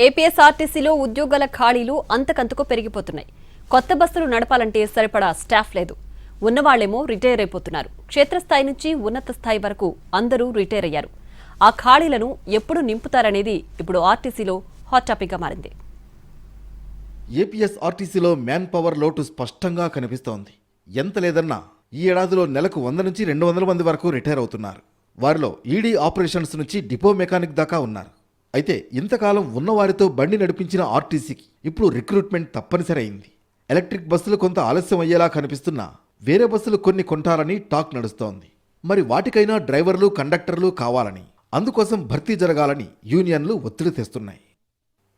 ఏపీఎస్ఆర్టీసీలో ఉద్యోగాల ఖాళీలు అంతకంతకు పెరిగిపోతున్నాయి. కొత్త బస్సులు నడపాలంటే సరిపడా స్టాఫ్ లేదు. ఉన్నవాళ్లేమో రిటైర్ అయిపోతున్నారు. క్షేత్రస్థాయి నుంచి ఉన్నత స్థాయి వరకు అందరూ రిటైర్ అయ్యారు. ఆ ఖాళీలను ఎప్పుడు నింపుతారనేది ఇప్పుడు ఆర్టీసీలో హాట్ టాపిక్గా మారింది. ఏపీఎస్ఆర్టీసీలో మ్యాన్ పవర్ లోటు స్పష్టంగా కనిపిస్తోంది. ఎంత లేదన్నా ఈ ఏడాదిలో నెలకు 100 నుంచి 200 మంది వరకు రిటైర్ అవుతున్నారు. వారిలో ఈడీ ఆపరేషన్స్ నుంచి డిపో మెకానిక్ దాకా ఉన్నారు. అయితే ఇంతకాలం ఉన్నవారితో బండి నడిపించిన ఆర్టీసీకి ఇప్పుడు రిక్రూట్మెంట్ తప్పనిసరి అయింది. ఎలక్ట్రిక్ బస్సులు కొంత ఆలస్యం అయ్యేలా కనిపిస్తున్నా వేరే బస్సులు కొన్ని కొంటారని టాక్ నడుస్తోంది. మరి వాటికైనా డ్రైవర్లు, కండక్టర్లు కావాలని, అందుకోసం భర్తీ జరగాలని యూనియన్లు ఒత్తిడి తెస్తున్నాయి.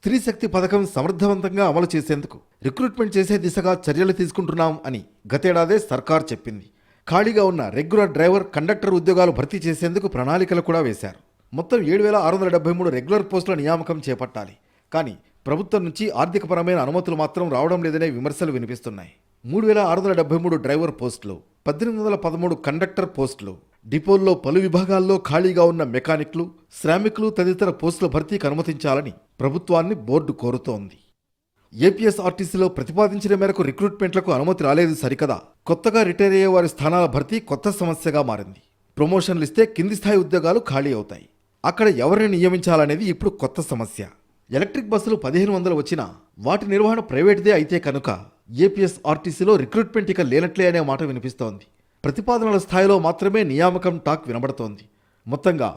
స్త్రీశక్తి పథకం సమర్థవంతంగా అమలు చేసేందుకు రిక్రూట్మెంట్ చేసే దిశగా చర్యలు తీసుకుంటున్నాం అని గతేడాదే సర్కార్ చెప్పింది. ఖాళీగా ఉన్న రెగ్యులర్ డ్రైవర్, కండక్టర్ ఉద్యోగాలు భర్తీ చేసేందుకు ప్రణాళికలు కూడా వేశారు. మొత్తం 7,673 రెగ్యులర్ పోస్టుల నియామకం చేపట్టాలి. కానీ ప్రభుత్వం నుంచి ఆర్థికపరమైన అనుమతులు మాత్రం రావడం లేదనే విమర్శలు వినిపిస్తున్నాయి. 3,673 డ్రైవర్ పోస్టులు, 1,813 కండక్టర్ పోస్టులు, డిపోల్లో పలు విభాగాల్లో ఖాళీగా ఉన్న మెకానిక్లు, శ్రామికులు తదితర పోస్టుల భర్తీకి అనుమతించాలని ప్రభుత్వాన్ని బోర్డు కోరుతోంది. ఏపీఎస్ఆర్టీసీలో ప్రతిపాదించిన మేరకు రిక్రూట్మెంట్లకు అనుమతి రాలేదు సరికదా, కొత్తగా రిటైర్ అయ్యే వారి స్థానాల భర్తీ కొత్త సమస్యగా మారింది. ప్రమోషన్లు ఇస్తే కింది స్థాయి ఉద్యోగాలు ఖాళీ అవుతాయి. అక్కడ ఎవరిని నియమించాలనేది ఇప్పుడు కొత్త సమస్య. ఎలక్ట్రిక్ బస్సులు 1,500 వచ్చినా వాటి నిర్వహణ ప్రైవేట్దే అయితే కనుక ఏపీఎస్ఆర్టీసీలో రిక్రూట్మెంట్ ఇక లేనట్లే అనే మాట వినిపిస్తోంది. ప్రతిపాదనల స్థాయిలో మాత్రమే నియామకం టాక్ వినబడుతోంది. మొత్తంగా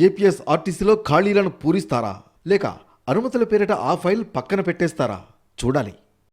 ఏపీఎస్ఆర్టీసీలో ఖాళీలను పూరిస్తారా, లేక అనుమతుల పేరిట ఆ ఫైల్ పక్కన పెట్టేస్తారా చూడాలి.